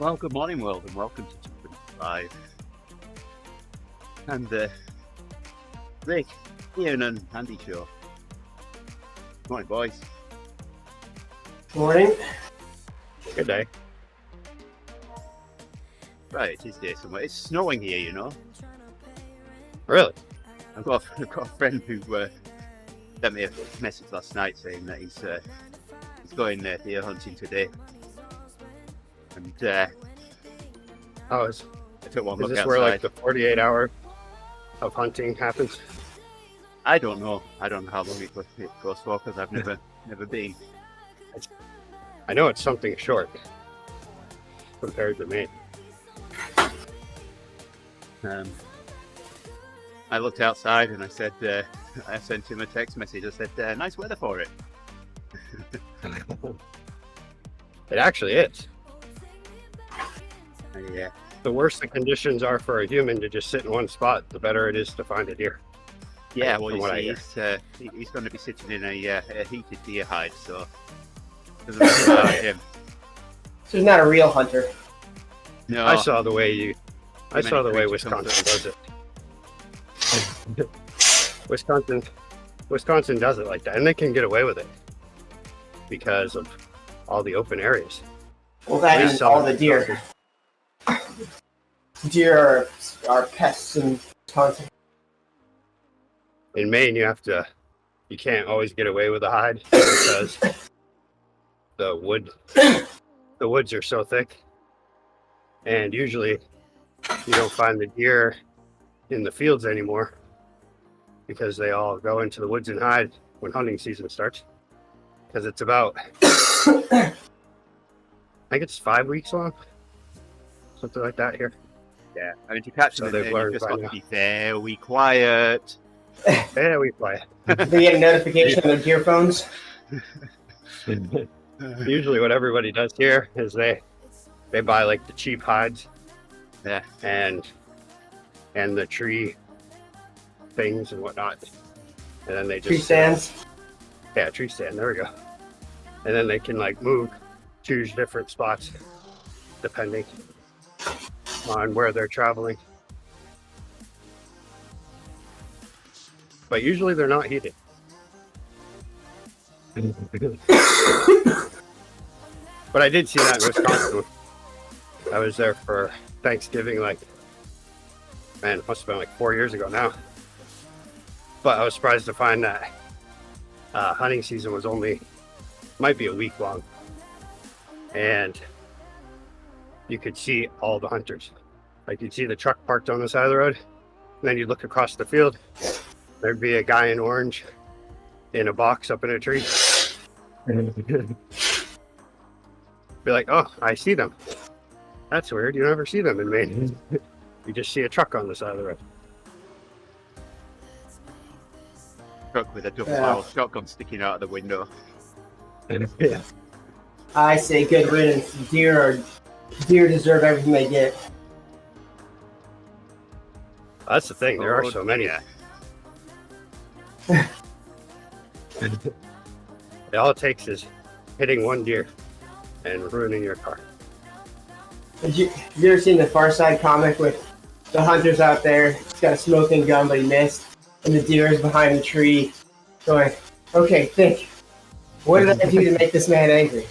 Well, good morning, world, and welcome to 2.5. And Rick, Ian, and Andy show. Good morning, boys. Morning. Good day. Right, it is day somewhere. It's snowing here, you know. Really? I've got a friend who sent me a message last night saying that he's going deer hunting today. And Oh, I took one is look this outside. where like the 48 hour of hunting happens? I don't know. I don't know how long it goes for because I've never been. I know it's something short compared to me. I looked outside and I said, I sent him a text message. I said, nice weather for it. It actually is. Yeah. The worse the conditions are for a human to just sit in one spot, the better it is to find a deer. Yeah, From well, what I you hear. see, he's going to be sitting in a heated deer hide, so doesn't matter about him. So he's not a real hunter. No, I saw the way creature Wisconsin comes does it. Wisconsin does it like that, and they can get away with it because of all the open areas. Well, that We and saw all the deer. Deer are pests in Wisconsin. In Maine, you can't always get away with a hide because the woods are so thick, and usually you don't find the deer in the fields anymore because they all go into the woods and hide when hunting season starts. Because it's about, I think it's 5 weeks long, something like that here. yeah. I mean, to catch So them, they've you've learned just by got to now. be very quiet. Yeah, we play. They get a notification on their deer phones. Usually what everybody does here is they buy like the cheap hides Yeah. and the tree things and whatnot, and then they just Tree stands. tree stand, there we go. And then they can like choose different spots depending on where they're traveling, but usually they're not heated. But I did see that in Wisconsin. I was there for Thanksgiving, it must have been like 4 years ago now. But I was surprised to find that hunting season might be a week long. And you could see all the hunters. Like you'd see the truck parked on the side of the road, and then you'd look across the field. There'd be a guy in orange in a box up in a tree. Be like, oh, I see them. That's weird. You never see them in Maine. You just see a truck on the side of the road. Truck with a double-barrel shotgun sticking out of the window. Yeah. I say good riddance. Deer deserve everything they get. That's the thing. There are so many. Yeah. All it takes is hitting one deer and ruining your car. Have you ever seen the Far Side comic with the hunters out there? He's got a smoking gun, but he missed. And the deer is behind the tree going, okay, think. What did I do to make this man angry?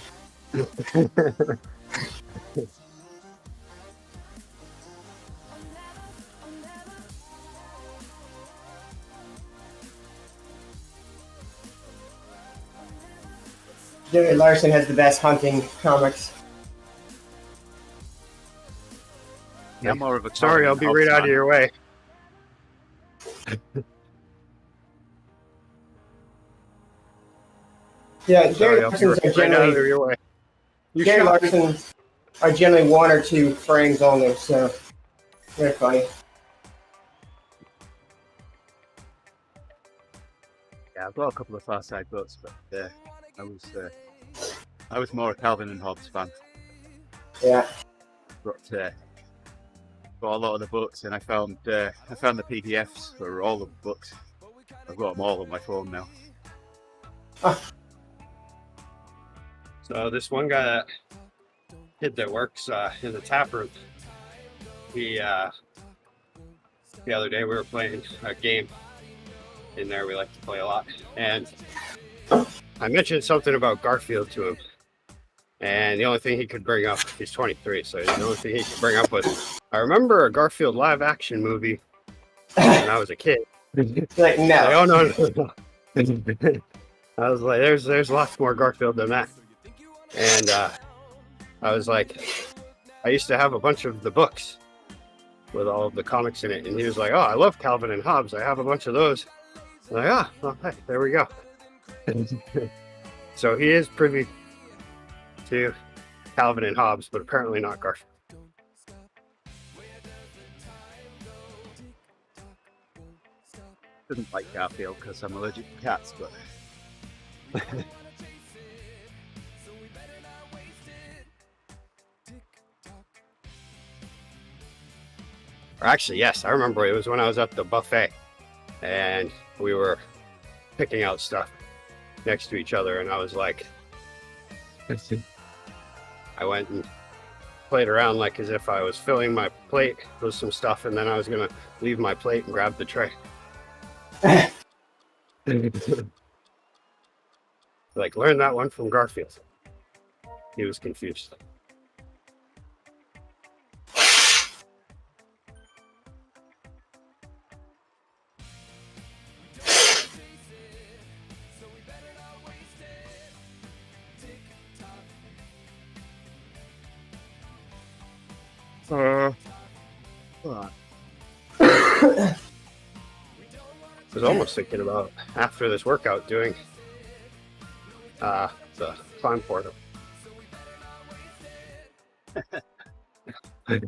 Jerry Larson has the best hunting comics. Yeah, I'm more of a Sorry, I'll be right out of your way. Yeah, Sorry, Jerry I'll be Larson's are right out of generally your way. Jerry Larson's are generally 1 or 2 frames only, so they're funny. Yeah, I've got a couple of Far Side books, but I was more a Calvin and Hobbes fan. Yeah. Got a lot of the books, and I found the PDFs for all of the books. I've got them all on my phone now. Huh. So this one guy that kid that works in the tap room. He the other day we were playing a game in there. We like to play a lot, and I mentioned something about Garfield to him, and the only thing he could bring up, he's 23, so the only thing he could bring up was, I remember a Garfield live action movie when I was a kid. Like, no. Like, oh no. I was like, there's lots more Garfield than that. And I was like, I used to have a bunch of the books with all of the comics in it. And he was like, oh, I love Calvin and Hobbes. I have a bunch of those. I'm like, ah, well, hey, there we go. So he is privy to Calvin and Hobbes, but apparently not Garfield. Didn't like Garfield because I'm allergic to cats, but Or actually, yes, I remember it was when I was at the buffet and we were picking out stuff next to each other, and I was like, I went and played around like as if I was filling my plate with some stuff, and then I was gonna leave my plate and grab the tray. Like, learn that one from Garfield. He was confused. oh, I was almost thinking about, after this workout, doing the climb portal. I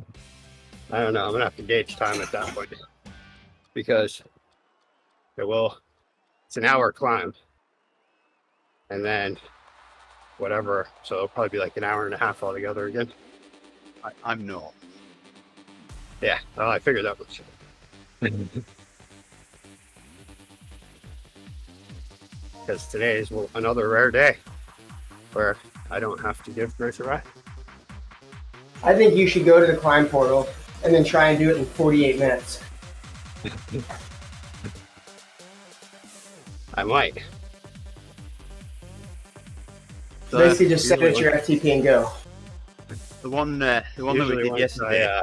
don't know. I'm gonna have to gauge time at that point, because it's an hour climb, and then whatever. So it'll probably be like an hour and a half altogether again. I'm not. Yeah, well, I figured that was. Because today is another rare day where I don't have to give Grace a ride. I think you should go to the climb portal and then try and do it in 48 minutes. I might. So basically, just set it at your FTP and go. The one that we did yesterday,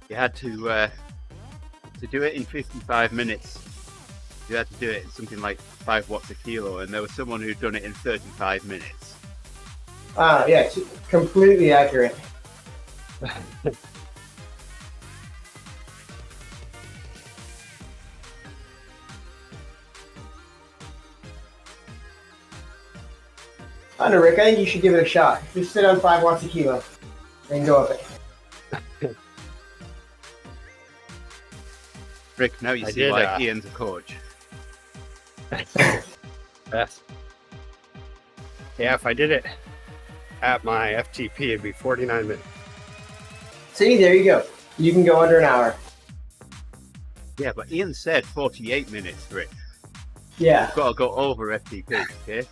you had to do it in 55 minutes. You had to do it something like 5 watts a kilo, and there was someone who'd done it in 35 minutes. Yeah, it's completely accurate. I don't know, Rick. I think you should give it a shot. Just sit on 5 watts a kilo and go up it. Rick, now you I see did, why Ian's a coach. Yes. Yeah, if I did it at my FTP, it'd be 49 minutes. See, there you go. You can go under an hour. Yeah, but Ian said 48 minutes, Rick. Yeah. You've got to go over FTP, okay?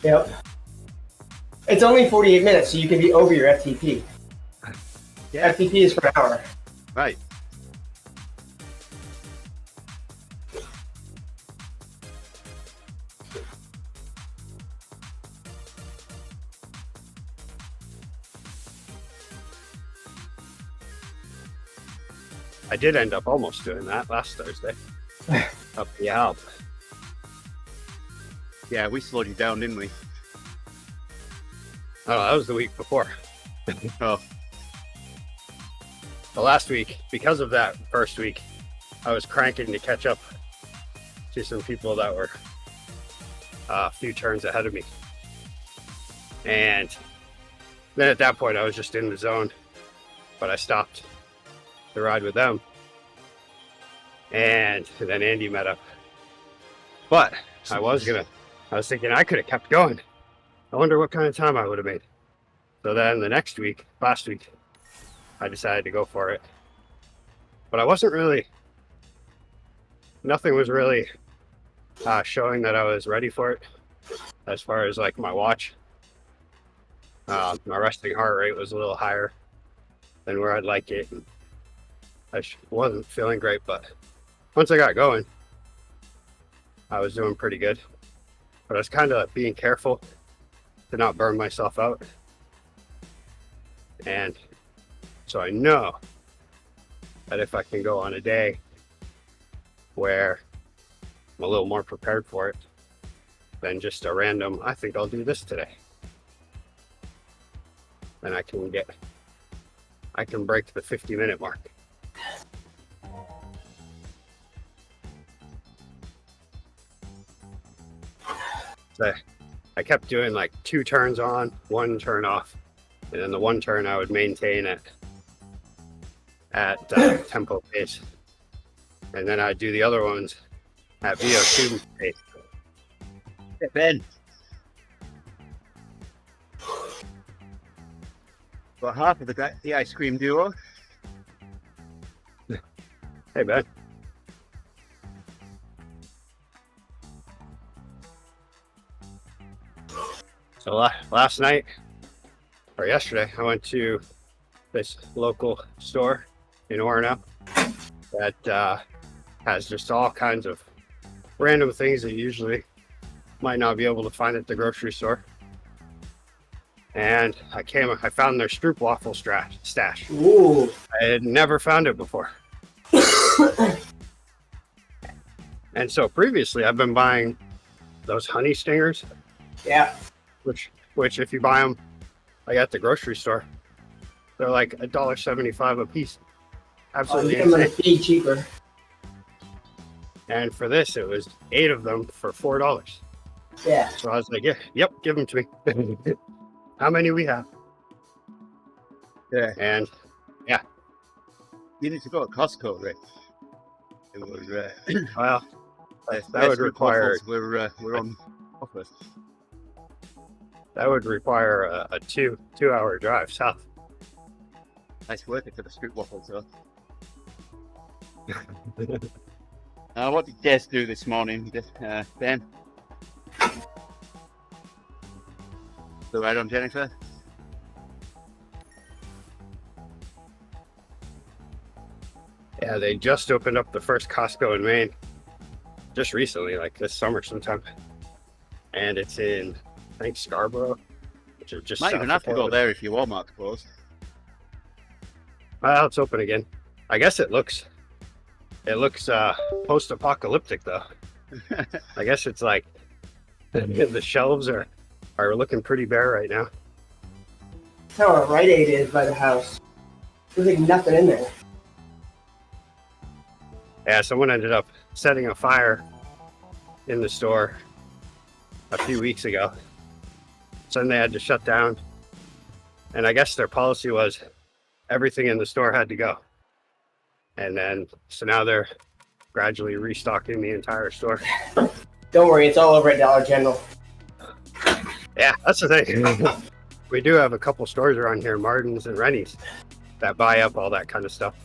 Yep. It's only 48 minutes, so you can be over your FTP. Yeah. FTP is for an hour. Right. I did end up almost doing that last Thursday. Up the Alp. Yeah, we slowed you down, didn't we? Oh, that was the week before. Oh, The last week, because of that first week, I was cranking to catch up to some people that were a few turns ahead of me. And then at that point, I was just in the zone, but I stopped the ride with them. And then Andy met up. But I was thinking I could have kept going. I wonder what kind of time I would have made. So then the next week, last week, I decided to go for it. But I wasn't really, nothing was really showing that I was ready for it as far as like my watch. My resting heart rate was a little higher than where I'd like it. I wasn't feeling great, but once I got going, I was doing pretty good. But I was kind of being careful to not burn myself out. And so I know that if I can go on a day where I'm a little more prepared for it than just a random, I think I'll do this today. Then I can break the 50-minute mark. So I kept doing like 2 turns on, 1 turn off, and then the 1 turn I would maintain at tempo pace, and then I'd do the other ones at VO2 pace. Hey, Ben. Got half of the ice cream duo. Hey, Ben. So last night, or yesterday, I went to this local store in Orono that has just all kinds of random things that you usually might not be able to find at the grocery store. And I found their Stroop waffle stash. Ooh. I had never found it before. And so previously I've been buying those honey stingers. Yeah. Which if you buy them like at the grocery store, they're like $1.75 a piece. Absolutely you get them on a insane. feed cheaper. And for this, it was 8 of them for $4. Yeah. So I was like, yep, give them to me. How many we have? Yeah. And yeah. You need to go to Costco, Rick. It was, Well, that would require we're on offer. That would require a 2-hour drive south. Nice work for the Stroop waffles, though. What did Des do this morning, Ben? So right on, Jennifer? Yeah, they just opened up the first Costco in Maine just recently, like this summer sometime. And it's in, I think, Scarborough, which is just Might south even of have to go Portland. there if your Walmart's closed. Well, it's open again. I guess it looks post-apocalyptic though. I guess it's like the shelves are looking pretty bare right now. That's how a Rite Aid is by the house. There's like nothing in there. Yeah, someone ended up setting a fire in the store a few weeks ago. So then they had to shut down. And I guess their policy was everything in the store had to go. And then, so now they're gradually restocking the entire store. Don't worry, it's all over at Dollar General. Yeah, that's the thing. We do have a couple stores around here, Martin's and Rennie's, that buy up all that kind of stuff.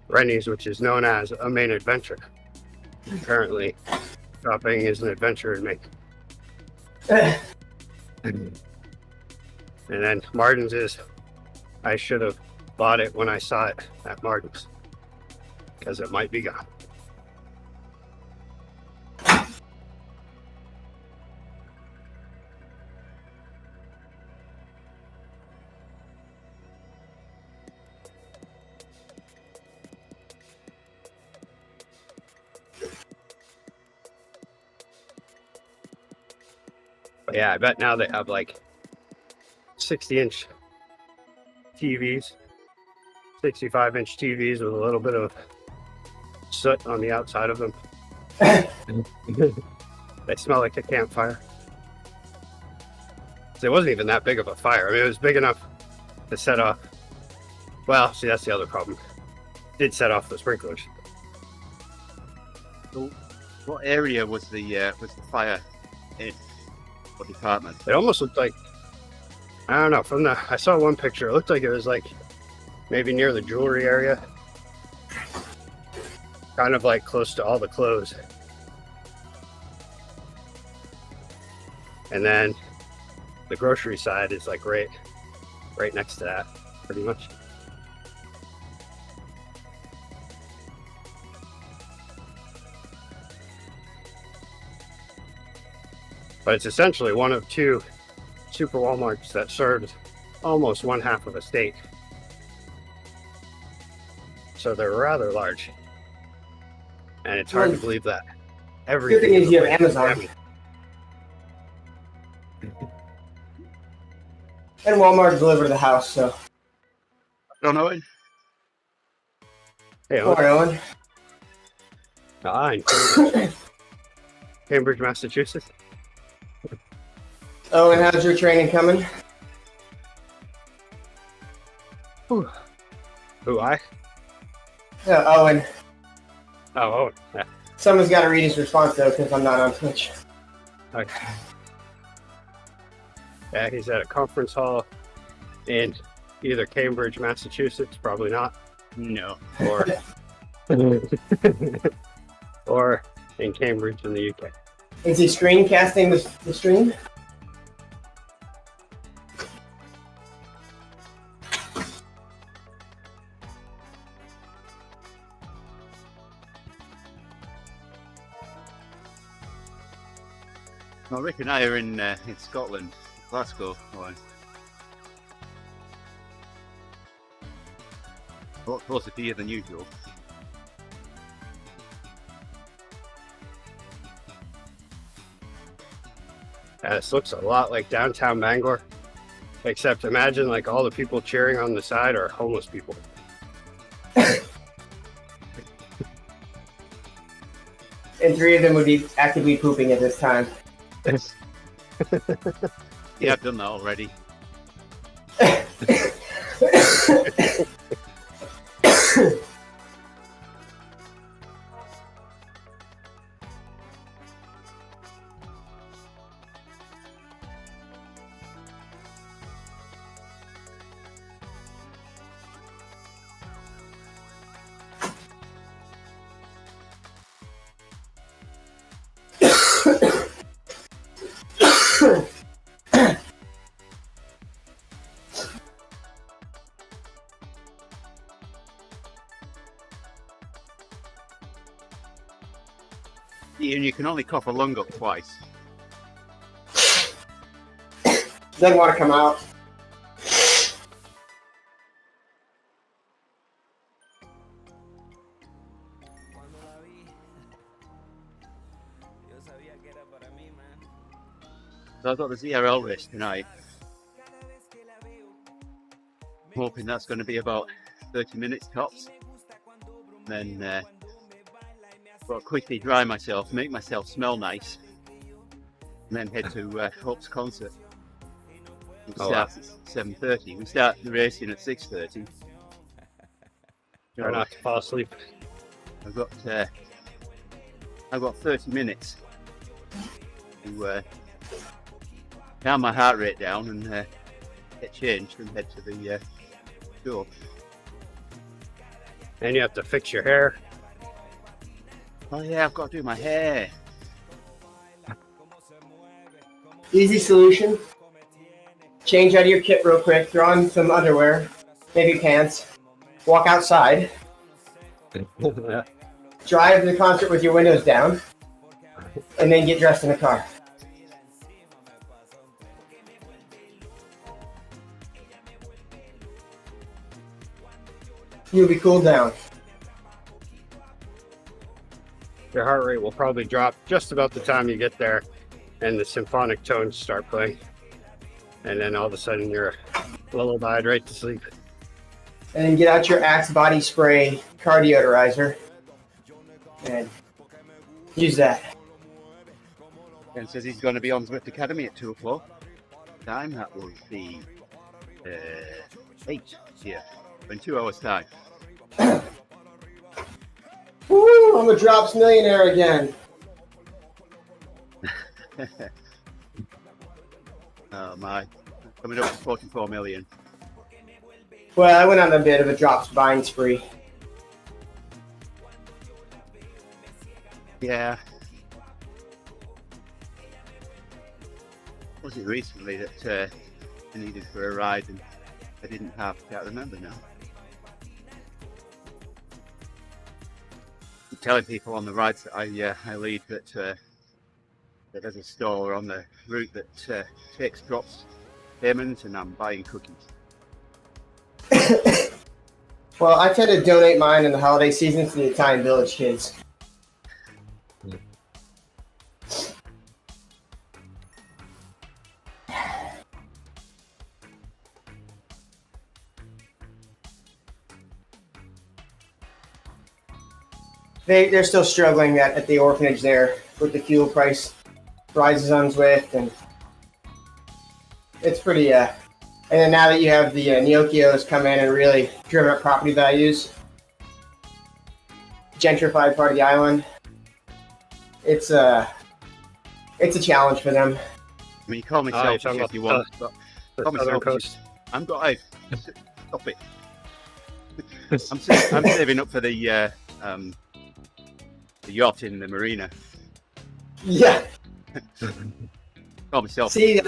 Rennie's, which is known as a Maine adventure. Apparently, shopping is an adventure in Maine. And then Martin's is, I should have bought it when I saw it at Martin's, because it might be gone. But yeah, I bet now they have like 60-inch TVs, 65-inch TVs with a little bit of soot on the outside of them. They smell like a campfire. So it wasn't even that big of a fire. I mean, it was big enough to set off. Well, see, that's the other problem. It did set off the sprinklers. So what area was the fire in? What department? It almost looked like, I don't know, I saw one picture. It looked like it was like maybe near the jewelry area. Kind of like close to all the clothes. And then the grocery side is like right next to that, pretty much. But it's essentially one of two super Walmarts that serves almost one half of a state. So they're rather large. And it's hard to believe that Good thing is you have Amazon. And Walmart deliver to the house, so. Don't know it. Hey, Owen. In Cambridge, Massachusetts. Owen, how's your training coming? Who, I? Owen. Oh, Owen. Yeah. Someone's got to read his response, though, because I'm not on Twitch. Okay. Yeah, he's at a conference hall in either Cambridge, Massachusetts, probably not. No. Or or in Cambridge in the UK. Is he screencasting the stream? Well, Rick and I are in Scotland, Glasgow. A lot closer to you than usual. This looks a lot like downtown Bangor, except imagine like all the people cheering on the side are homeless people. And 3 of them would be actively pooping at this time. Yeah, I've done that already. And you can only cough a lung up twice. Doesn't want to come out. So I've got the ZRL race tonight. I'm hoping that's going to be about 30 minutes tops. Then got to quickly dry myself, make myself smell nice, and then head to Hope's concert. It starts at 7:30. We start the racing at 6:30. Try not to fall asleep. I've got 30 minutes to calm my heart rate down and get changed and head to the show. And you have to fix your hair. Oh yeah, I've got to do my hair. Easy solution. Change out of your kit real quick, throw on some underwear, maybe pants, walk outside, drive to the concert with your windows down, and then get dressed in the car. You'll be cooled down. Your heart rate will probably drop just about the time you get there and the symphonic tones start playing. And then all of a sudden you're lullabied right to sleep. And then get out your Axe body spray car deodorizer and use that. And says he's going to be on Zwift Academy at 2 o'clock. Time that will be 8 here in 2 hours time. Woo! I'm a drops millionaire again. Oh my, coming up to 44 million. Well, I went on a bit of a drops buying spree. Yeah. was it recently that I needed for a ride and I didn't have? Can't remember now. I'm telling people on the rides that I lead that there's a store on the route that takes drops payments, and I'm buying cookies. Well, I tend to donate mine in the holiday season to the Italian Village kids. They're still struggling at the orphanage there with the fuel price rises on Zwift, and it's pretty. And then now that you have the Neokios come in and really driven up property values, gentrified part of the island, it's a challenge for them. I mean, you call me selfish if you want, but call me selfish. I'm got. Stop it. I'm saving up for the yacht in the marina. Yeah. Call me selfish. See,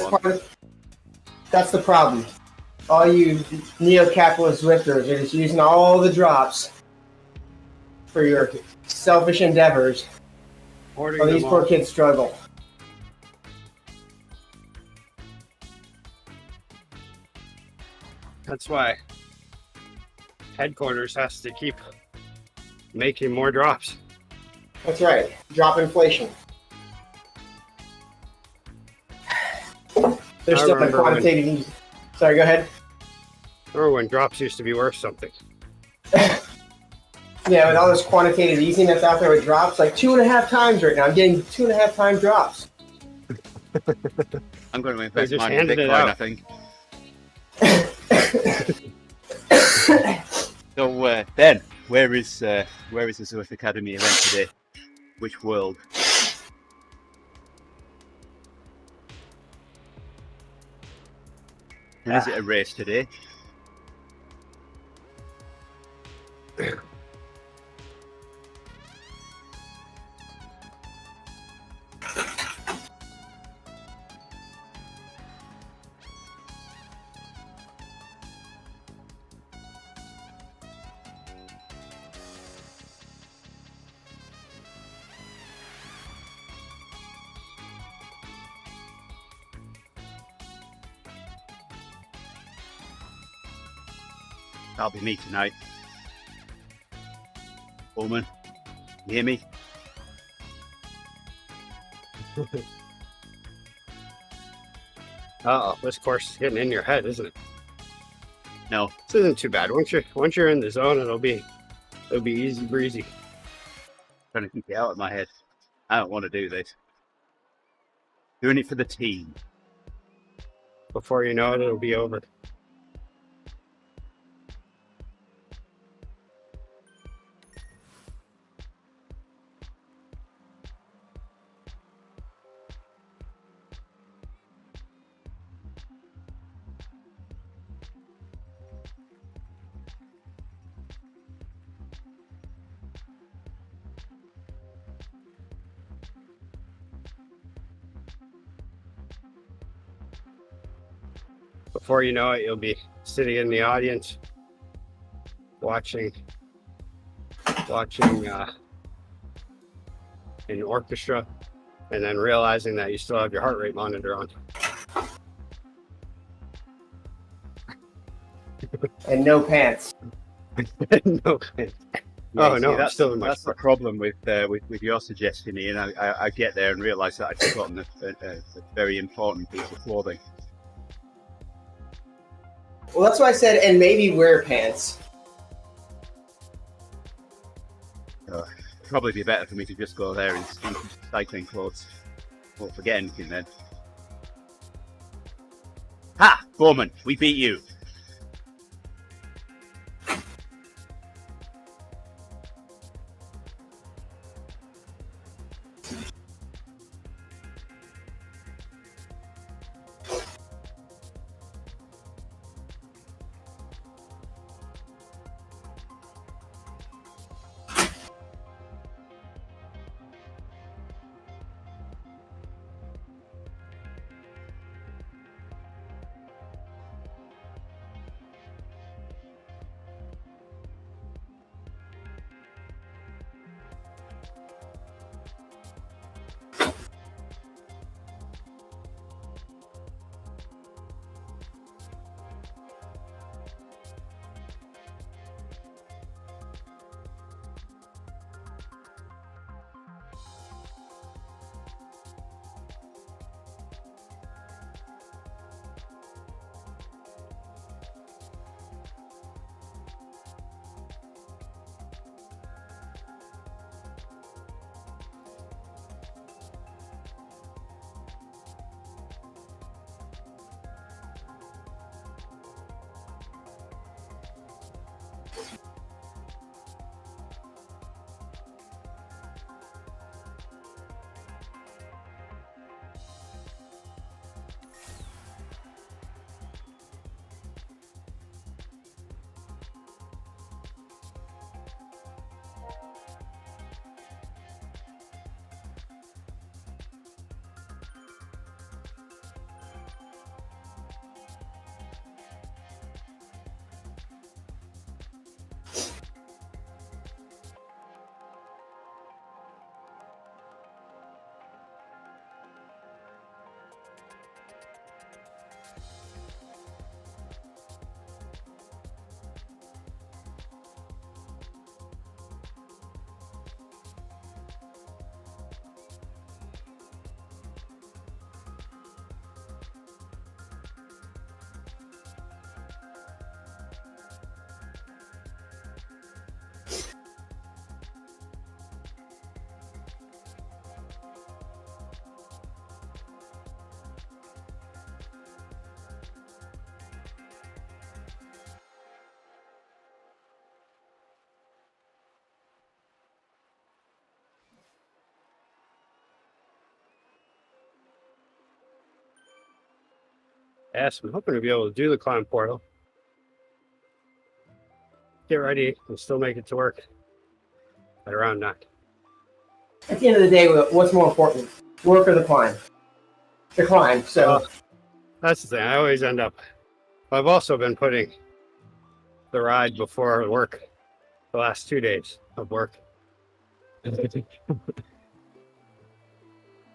that's the problem. All you neo-capitalist Zwifters are just using all the drops for your selfish endeavors. While these poor kids struggle. That's why headquarters has to keep making more drops. That's right. Drop inflation. There's still a quantitative. Sorry, go ahead. Remember when drops used to be worth something? Yeah, with all this quantitative easing that's out there with drops, like 2.5 times right now. I'm getting 2.5 times drops. I'm going to invest mine in Bitcoin, I think. So, Ben, where is the Zwift Academy event today? Which world? And is it a race today? That'll be me tonight. Woman, you hear me? This course is getting in your head, isn't it? No. This isn't too bad. Once you're in the zone, it'll be easy breezy. Trying to keep it out of my head. I don't want to do this. Doing it for the team. Before you know it, it'll be over. Before you know it, you'll be sitting in the audience watching an orchestra, and then realizing that you still have your heart rate monitor on. And no pants. No pants. Yeah, oh no, that's still in my that's the problem with your suggestion, Ian. I get there and realise that I've forgotten a very important piece of clothing. Well, that's why I said, and maybe wear pants. It'd probably be better for me to just go there in cycling clothes. Won't forget anything then. Ha! Bowman, we beat you. Yes, I'm hoping to be able to do the climb portal. Get ready and still make it to work at around 9. At the end of the day, what's more important, work or the climb? The climb. So that's the thing. I always end up. I've also been putting the ride before work the last 2 days of work.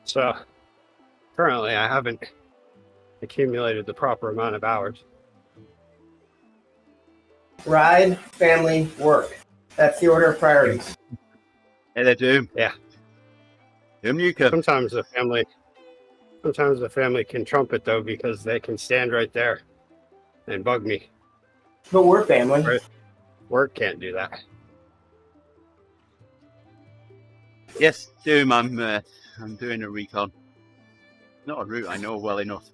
So currently I haven't accumulated the proper amount of hours. ride, family, work. That's the order of priorities. Yeah, they do. Yeah. You can. Sometimes the family can trump it though, because they can stand right there and bug me. But we're family. Right. Work can't do that. Yes, Doom. I'm doing a recon. Not a route I know well enough.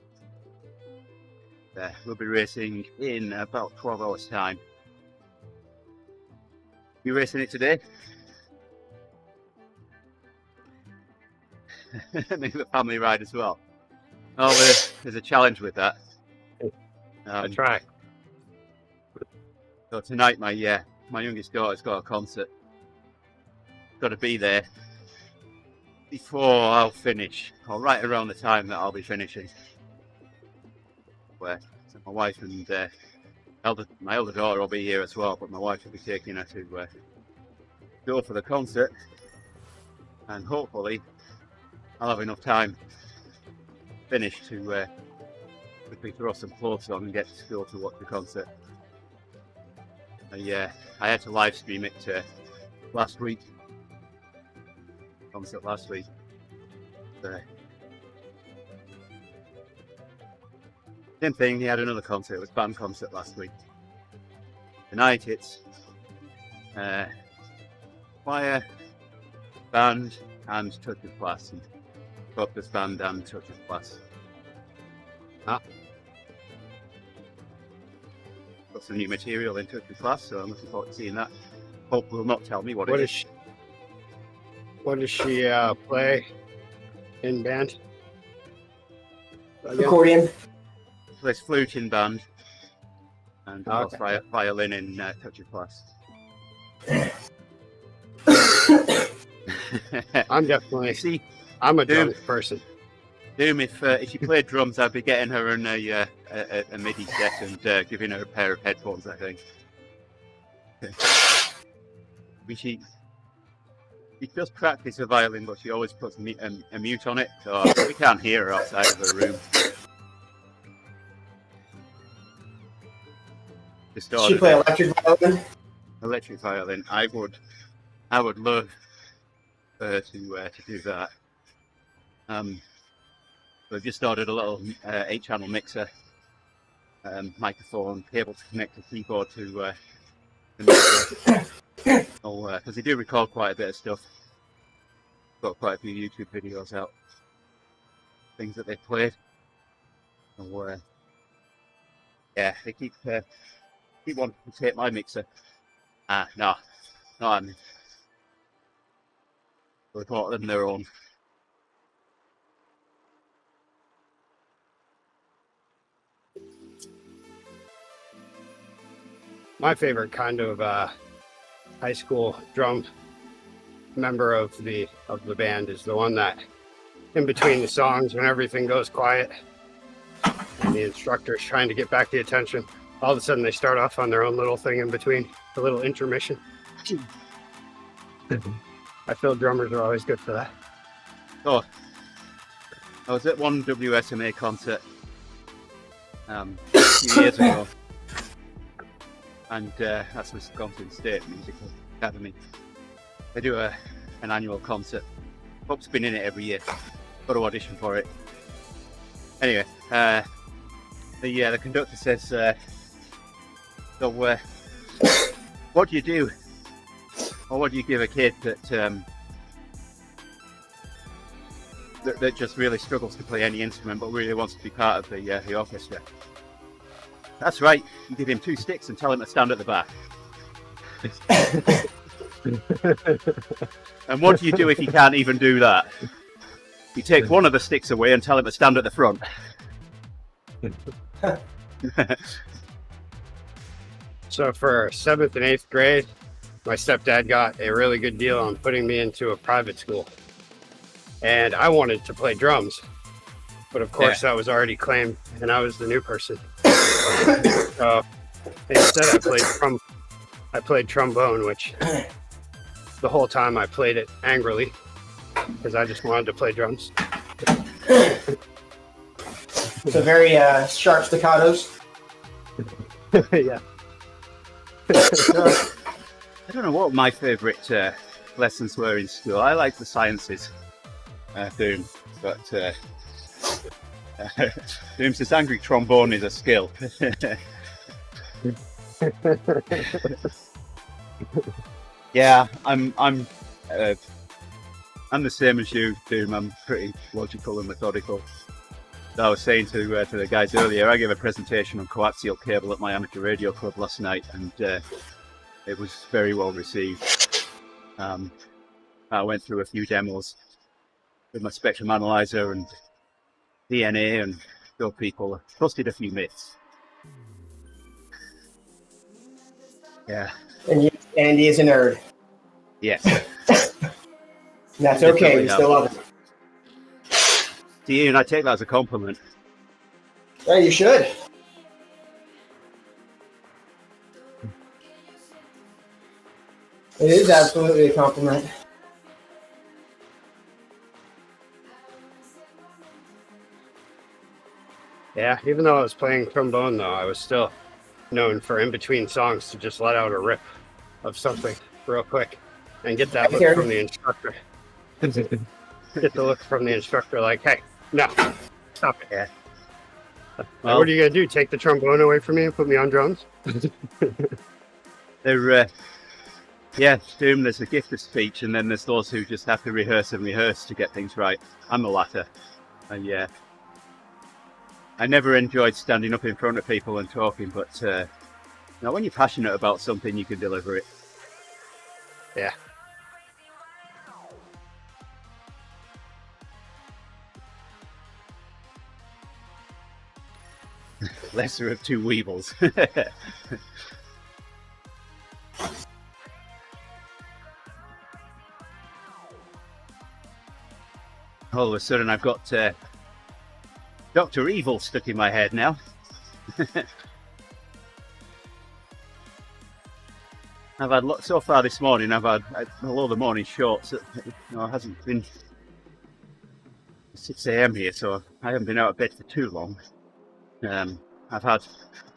We'll be racing in about 12 hours' time. You racing it today? Maybe a family ride as well. Oh, there's a challenge with that. I try. So tonight, my youngest daughter's got a concert. Got to be there before I'll finish, or right around the time that I'll be finishing. Where so my wife and my elder daughter will be here as well, but my wife will be taking her to go for the concert, and hopefully I'll have enough time to finish to quickly throw some clothes on and get to go to watch the concert. I had to live stream it last week. Concert last week. Same thing, he had another concert. It was band concert last week. Tonight it's choir, band, and touch of class. And focus band and touch of class. Got some new material in touch of class, so I'm looking forward to seeing that. Hope will not tell me what it is. What does she play in band? Accordion. Plays flute in band, and violin in touch of class. I'm a drums person. Doom, if she played drums, I'd be getting her in a MIDI set and giving her a pair of headphones, I think. She does practice the violin, but she always puts a mute on it, so we can't hear her outside of her room. She play electric violin? Electric violin. I would love her to do that. We've just ordered a little 8-channel mixer, microphone, cable to connect the keyboard to the mixer. Because they do record quite a bit of stuff. Got quite a few YouTube videos out, things that they've played. So, they keep wanting to take my mixer. No, I'm. They bought them their own. My favorite kind of high school drum member of the band is the one that in between the songs, when everything goes quiet and the instructor's trying to get back the attention, all of a sudden they start off on their own little thing in between, a little intermission. I feel drummers are always good for that. Oh, I was at one WSMA concert a few years ago, and that's Wisconsin State Musical Academy. They do an annual concert. Bob's been in it every year. Got to audition for it. Anyway, the conductor says, "So, what do you do, or what do you give a kid that just really struggles to play any instrument, but really wants to be part of the orchestra?" That's right. You give him 2 sticks and tell him to stand at the back. And what do you do if he can't even do that? You take one of the sticks away and tell him to stand at the front. So for 7th and 8th grade, my stepdad got a really good deal on putting me into a private school. And I wanted to play drums. But of course, that was already claimed, and I was the new person. Instead, I played trombone, which the whole time I played it angrily because I just wanted to play drums. So very sharp staccatos. Yeah. I don't know what my favourite lessons were in school. I like the sciences, Doom, but Doom says angry trombone is a skill. Yeah, I'm the same as you, Doom. I'm pretty logical and methodical. I was saying to the guys earlier, I gave a presentation on coaxial cable at my amateur radio club last night, and it was very well received. I went through a few demos with my spectrum analyzer and DNA, and told people, busted a few myths. Yeah. And Andy is a nerd. Yes. That's okay. We still love it. To you, and I take that as a compliment. Yeah, you should. It is absolutely a compliment. Yeah, even though I was playing trombone, though, I was still known for in between songs to just let out a rip of something real quick and get that look from the instructor. Get the look from the instructor like, hey, no, stop it. Yeah. Well, what are you going to do? Take the trombone away from me and put me on drums? Doom, there's a gift of speech, and then there's those who just have to rehearse and rehearse to get things right. I'm the latter. And I never enjoyed standing up in front of people and talking, but when you're passionate about something, you can deliver it. Yeah. Lesser of two weevils. All of a sudden, I've got Dr. Evil stuck in my head now. I've had so far this morning. I've had a load of morning shorts. It hasn't been 6 a.m. here, so I haven't been out of bed for too long. I've had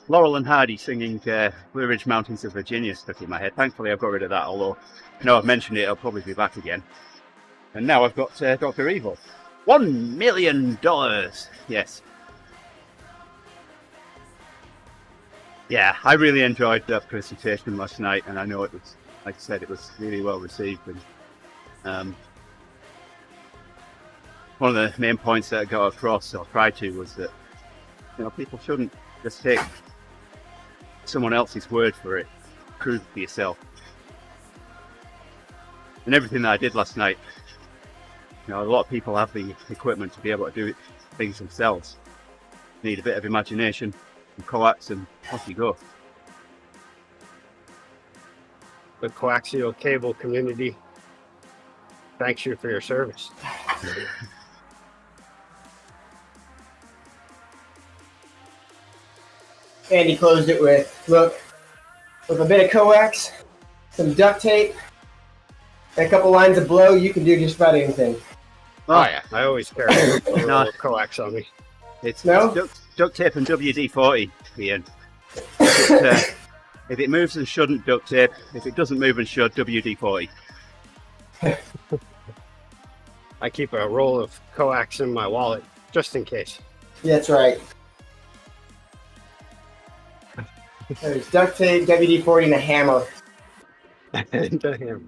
Laurel and Hardy singing Blue Ridge Mountains of Virginia stuck in my head. Thankfully, I've got rid of that, although I've mentioned it, I'll probably be back again. And now I've got Dr. Evil. $1 million! Yes. Yeah, I really enjoyed that presentation last night, and I know it was, like I said, it was really well received. And one of the main points that I got across, or tried to, was that people shouldn't just take someone else's word for it. Prove it for yourself. And everything that I did last night, a lot of people have the equipment to be able to do things themselves. Need a bit of imagination and coax, and off you go. The coaxial cable community thanks you for your service. Andy closed it with, look, with a bit of coax, some duct tape, and a couple lines of blow, you can do just about anything. Oh yeah, I always carry a little coax on me. It's duct tape and WD-40, Ian. If it moves and shouldn't, duct tape. If it doesn't move and should, WD-40. I keep a roll of coax in my wallet, just in case. That's right. There's duct tape, WD-40, and a hammer. And a hammer.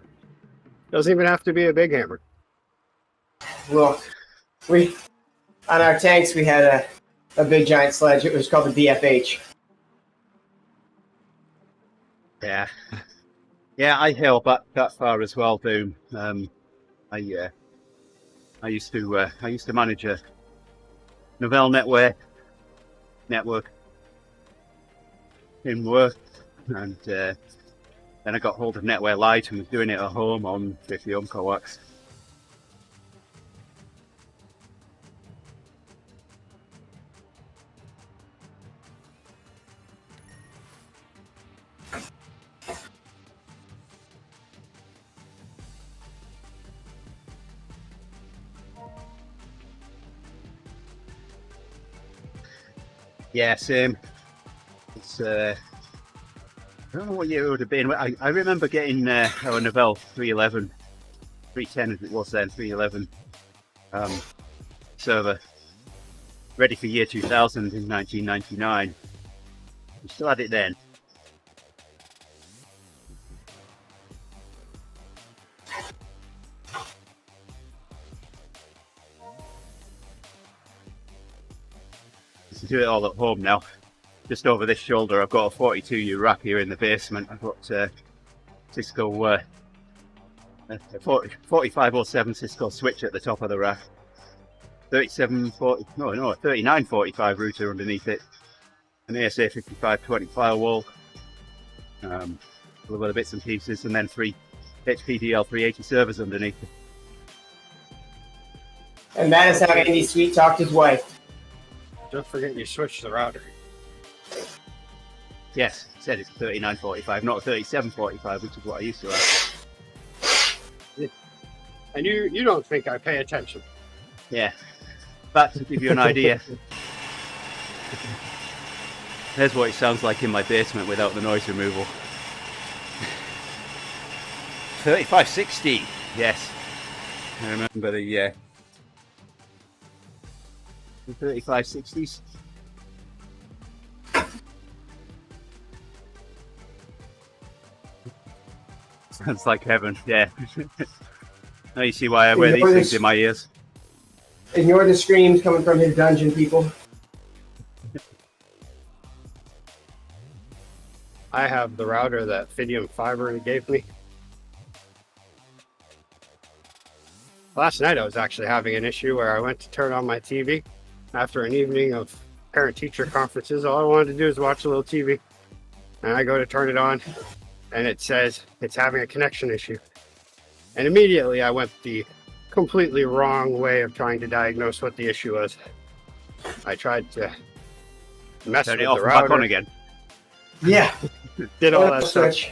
Doesn't even have to be a big hammer. Well, on our tanks, we had a big giant sledge. It was called the BFH. Yeah. Yeah, I held back that far as well, Boom. I used to manage a Novell network in work, and then I got hold of Netwear Lite and was doing it at home on 50 ohm coax. Yeah, same. It's I don't know what year it would have been. I remember getting our Novell 311, 310 as it was then, 311 server ready for year 2000 in 1999. We still had it then. To do it all at home now. Just over this shoulder, I've got a 42U rack here in the basement. I've got Cisco 4507 Cisco switch at the top of the rack. 3945 router underneath it. An ASA 5520 firewall. A little bit of bits and pieces, and then 3 HP DL380 servers underneath it. And that is how Andy Sweet talked his wife. Don't forget you switched the router. Yes, it said it's 3945, not 3745, which is what I used to have. And you don't think I pay attention. Yeah. But to give you an idea, here's what it sounds like in my basement without the noise removal. 3560, yes. I remember the 3560s. Sounds like heaven, yeah. Now you see why I wear these things in my ears. Ignore the screams coming from his dungeon, people. I have the router that Fidium Fiber gave me. Last night I was actually having an issue where I went to turn on my TV after an evening of parent-teacher conferences. All I wanted to do is watch a little TV. And I go to turn it on, and it says it's having a connection issue. And immediately I went the completely wrong way of trying to diagnose what the issue was. I tried to mess Turn with it off the and router. back on again. Yeah. Did all that stuff. Switch.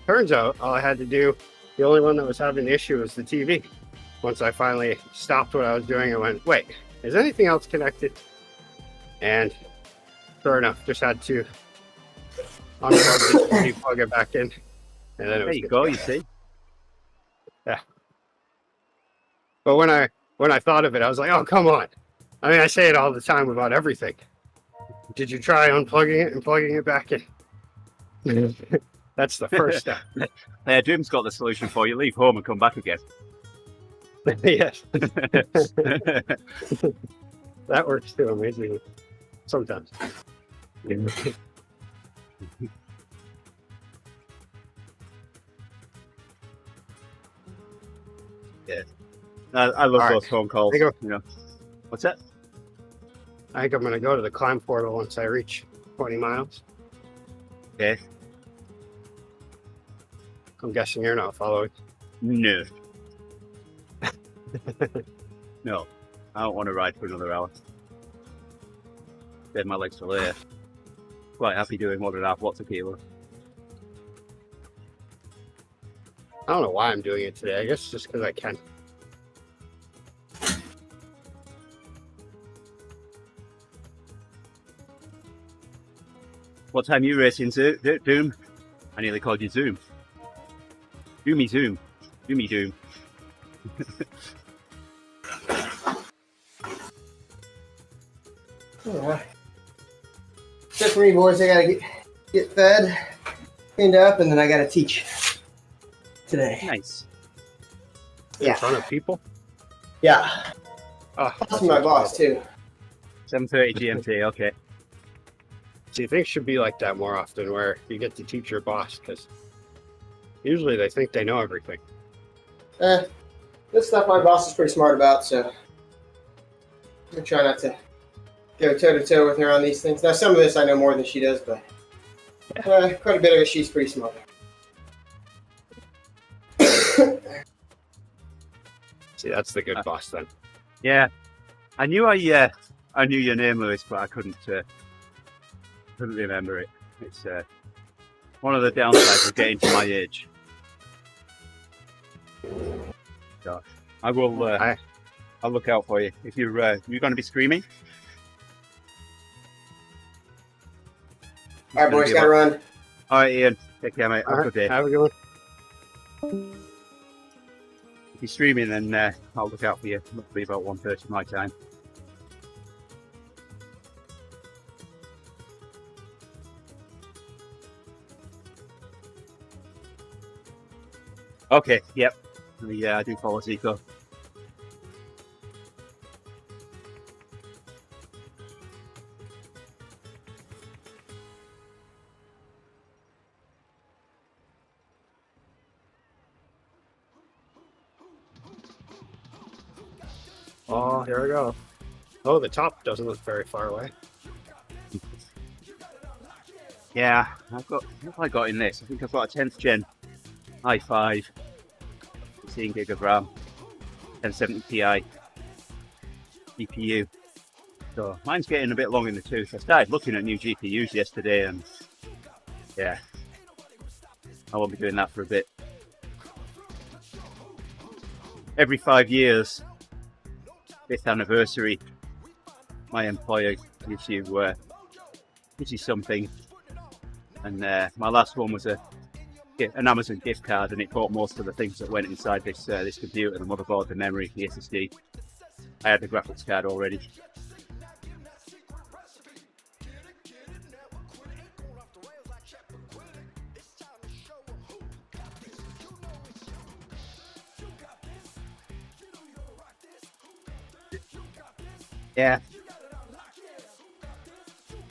Turns out all I had to do, the only one that was having the issue was the TV. Once I finally stopped what I was doing, I went, wait, is anything else connected? And sure enough, just had to unplug the TV, plug it back in, and then it There was you good go, to you see. Yeah. But when I thought of it, I was like, oh, come on. I mean, I say it all the time about everything. Did you try unplugging it and plugging it back in? That's the first step. Yeah, Doom's got the solution for you. Leave home and come back again. Yes. That works too, amazingly. Sometimes. Yeah. I love All those right. phone calls. There you go. You know. What's that? I think I'm going to go to the climb portal once I reach 20 miles. Okay. I'm guessing you're not following. No. No. I don't want to ride for another hour. Dead my legs to later. Quite happy doing 1.5 watts a kilo. I don't know why I'm doing it today. I guess just because I can. What time are you racing, Doom? I nearly called you Zoom. Doomy Zoom. Doomy Doom. Yeah. Just for me, boys. I gotta get fed, cleaned up, and then I gotta teach today. Nice. In front of people? Yeah. Oh, That's my boss too. 7:30 GMT, okay. See, things should be like that more often, where you get to teach your boss, because usually they think they know everything. This stuff my boss is pretty smart about, so I try not to go toe to toe with her on these things. Now, some of this I know more than she does, but Quite a bit of it. She's pretty small. See, that's the good boss then. Yeah, I knew I knew your name, Lewis, but I couldn't remember it. It's one of the downsides of getting to my age. Gosh, I will. I'll look out for you if you're going to be streaming. All right, boys, gotta run. All right, Ian. Take care, mate. Have a good day. Have a good one. If you're streaming, then I'll look out for you. It'll be about 1:30 my time. Okay. Yep. Yeah, I do follow Zico. Oh, here we go. Oh, the top doesn't look very far away. Yeah, what have I got in this? I think I've got a 10th gen i5, 16 gig of RAM, 1070 Ti GPU. So mine's getting a bit long in the tooth. I started looking at new GPUs yesterday, and yeah, I won't be doing that for a bit. Every 5 years, 5th anniversary, my employer gives you something, and my last one was an Amazon gift card, and it bought most of the things that went inside this computer: the motherboard, the memory, the SSD. I had the graphics card already. Yeah.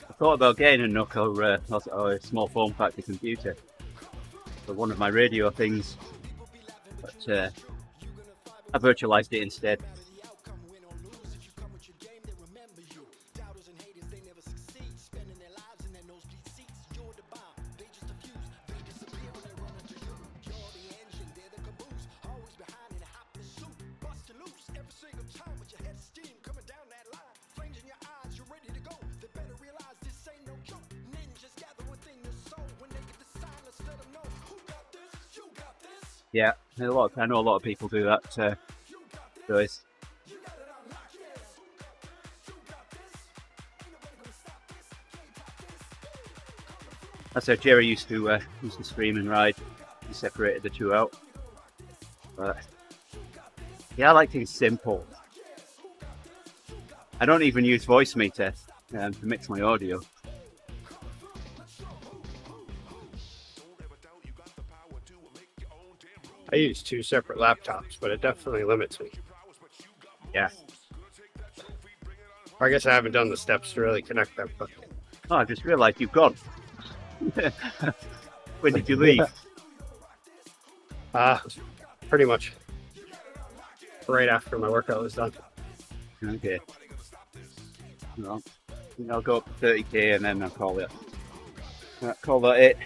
I thought about getting a Nook or a small form factor computer for one of my radio things, but I virtualized it instead. Yeah, I know a lot of people do that, guys. That's how Gerrie used to stream and ride. He separated the two out. But yeah, I like things simple. I don't even use voice meter to mix my audio. I use 2 separate laptops, but it definitely limits me. Yeah. I guess I haven't done the steps to really connect them. But... Oh, I just realised you've gone. When did you leave? Pretty much right after my workout was done. Okay. Well, I'll go up to 30k and then I'll call that it.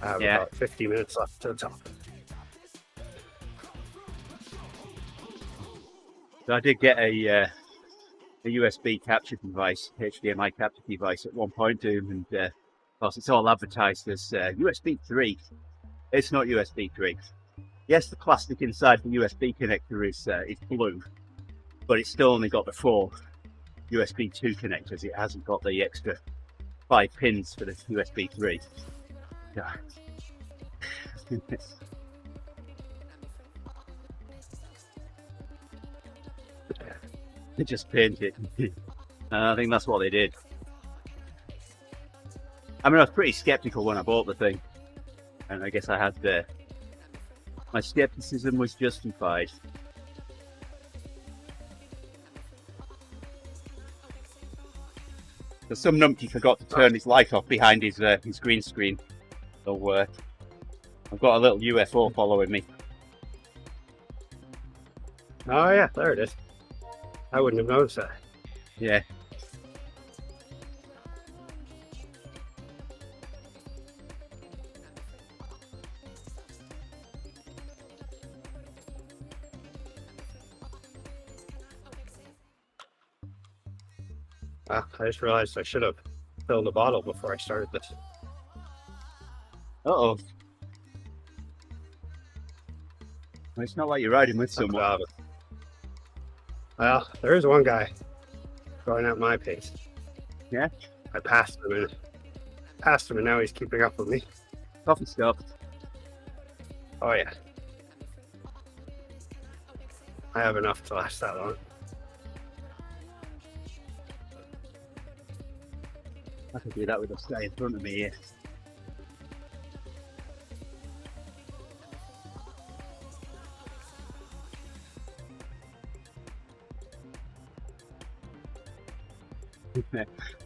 I have about 50 minutes left to the top. So I did get a USB capture device, HDMI capture device at one point, and of course it's all advertised as USB 3. It's not USB 3. Yes, the plastic inside the USB connector is blue, but it's still only got the 4 USB 2 connectors. It hasn't got the extra 5 pins for the USB 3. Yeah. They just painted it. I think that's what they did. I mean, I was pretty skeptical when I bought the thing, and I guess I had my skepticism was justified. Because some numpty forgot to turn his light off behind his green screen. So I've got a little UFO following me. Oh yeah, there it is. I wouldn't have noticed that. Yeah. I just realized I should have filled the bottle before I started this. Uh-oh. Well, it's not like you're riding with someone. Well, there is one guy going at my pace. Yeah? I passed him and now he's keeping up with me. Coffee stop. Oh yeah. I have enough to last that long. I could do that with this guy in front of me here.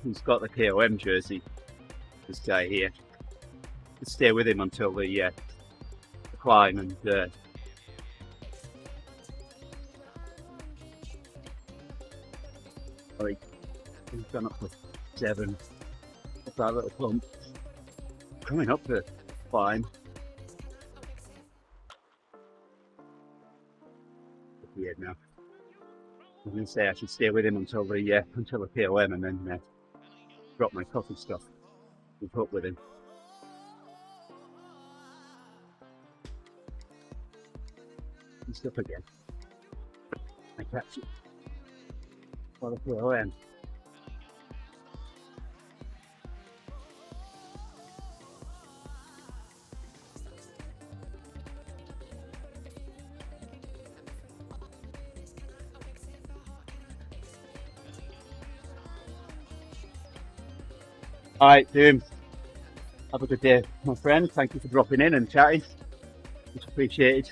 He's got the KOM jersey, this guy here. Let's stay with him until the climb and he's gone up to 7 up that little pump. Coming up the climb. Weird now. I'm going to say I should stay with him until the KOM and then drop my coffee stuff. Keep up with him. He's up again. I catch it. For the KOM. Alright, Doom. Have a good day, my friend. Thank you for dropping in and chatting. Much appreciated.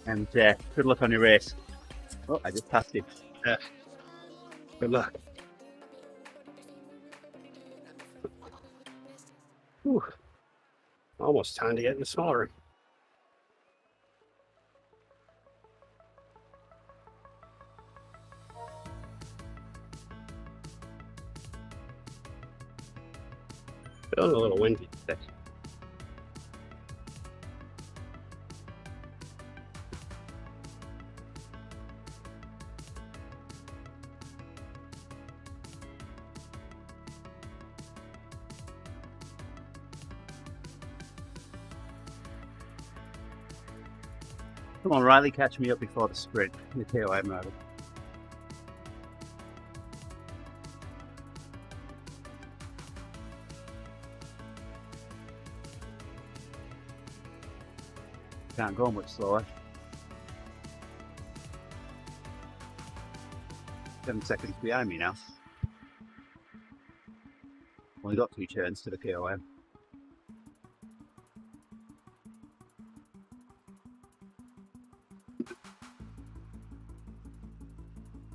And good luck on your race. Oh, I just passed him. Good luck. Whew. Almost time to get in the smaller ring. Feeling a little windy today. Come on, Riley, catch me up before the sprint. The KOM rather. Can't go much slower. 7 seconds behind me now. Only got 2 turns to the KOM.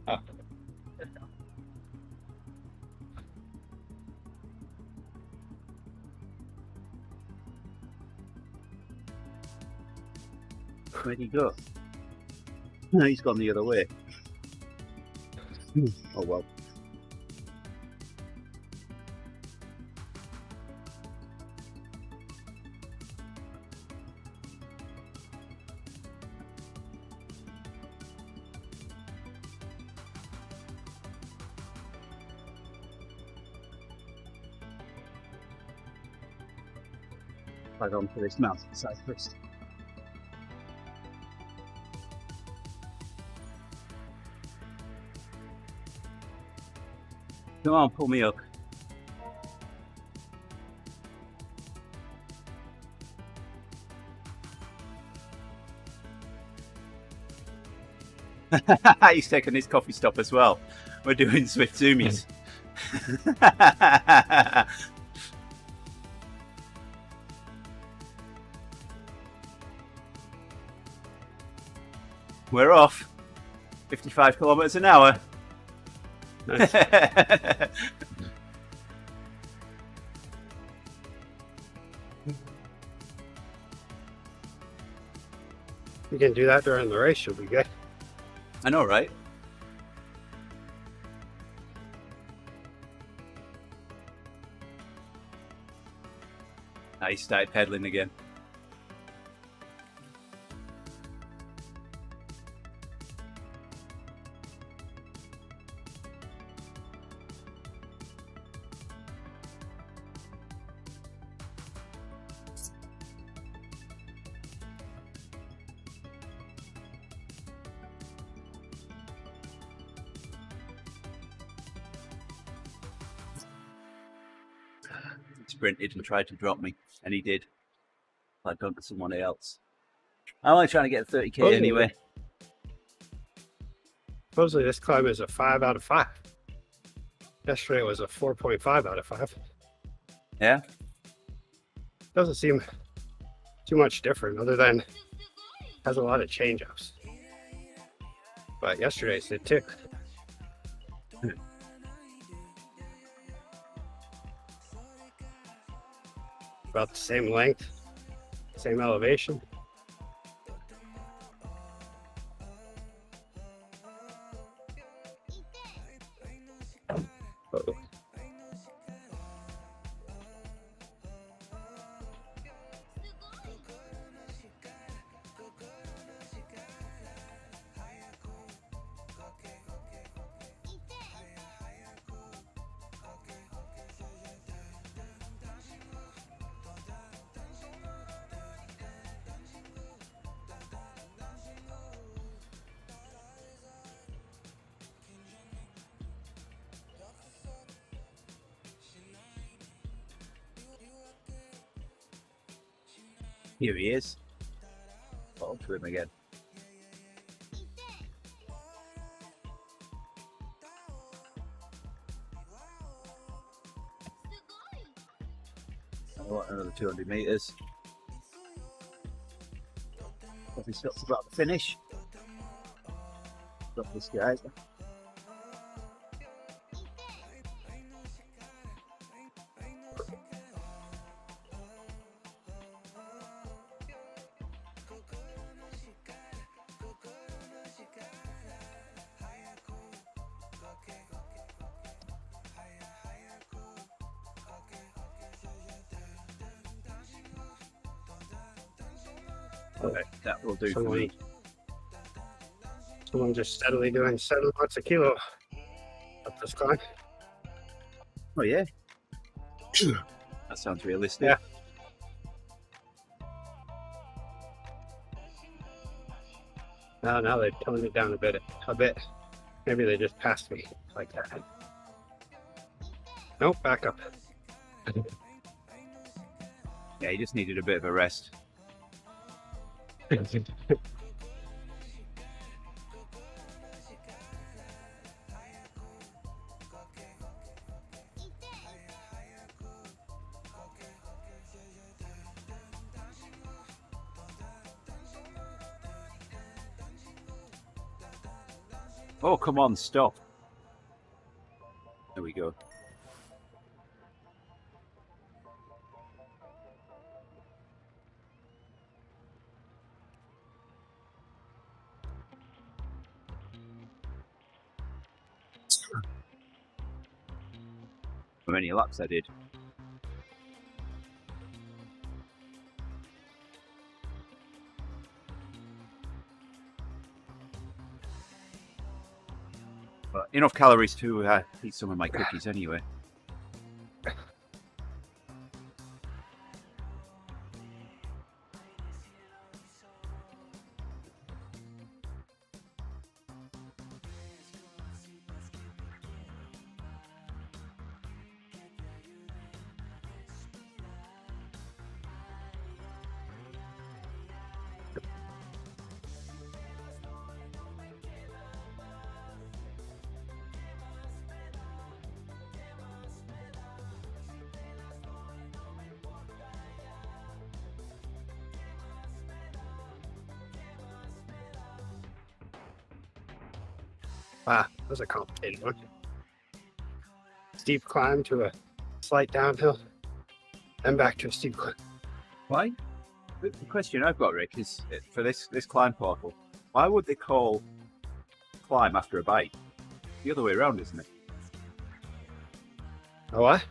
Oh. Where'd he go? No, he's gone the other way. Oh well. Right on for this mountain cyclist. Come on, pull me up. He's taking his coffee stop as well. We're doing Swift Zoomies. We're off. 55 kilometers an hour. Nice. You can do that during the race, you'll be good. I know, right? He started pedaling again. Sprinted and tried to drop me, and he did. I'd gone to someone else. I'm only trying to get 30k anyway. Supposedly this climb is a 5 out of 5. Yesterday it was a 4.5 out of 5. Yeah? Doesn't seem too much different, other than it has a lot of change-ups. But yesterday's did too. About the same length, same elevation. Uh-oh. Here he is. Oh, to him again. I want another 200 meters. Probably still about to finish. Got this guy. Okay, that will do for me. Someone just steadily doing 7 watts a kilo up this climb. Oh yeah, that sounds realistic. Yeah. Now they've toned it down a bit. Maybe they just passed me like that. Nope, back up. Yeah, he just needed a bit of a rest. Oh, come on, stop. There we go. How many laps I did? But enough calories to eat some of my cookies anyway. Wow, that was a complicated one. Steep climb to a slight downhill, then back to a steep climb. Why? The question I've got, Rick, is for this climb portal, why would they call climb after a bike? The other way around, isn't it? Oh, what?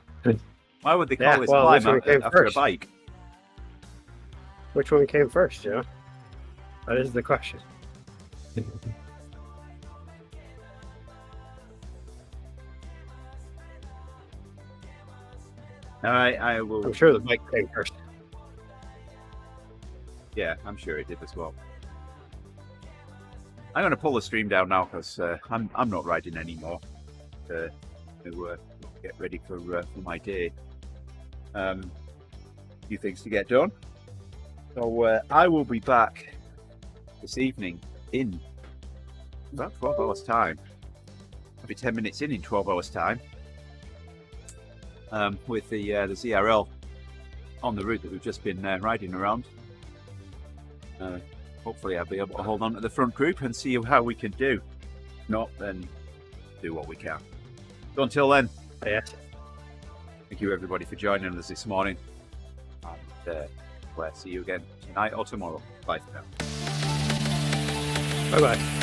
Why would they call this climb after a bike? which one came first, you know? That is the question. I will. I'm sure the bike came first. Yeah, I'm sure it did as well. I'm going to pull the stream down now because I'm not riding anymore. To get ready for my day. Few things to get done. So I will be back this evening in about 12 hours time. I'll be 10 minutes in 12 hours time. With the ZRL on the route that we've just been riding around. Hopefully I'll be able to hold on to the front group and see how we can do. If not, then do what we can. So until then, Yes. thank you everybody for joining us this morning. And we'll see you again tonight or tomorrow. Bye for now. Bye-bye.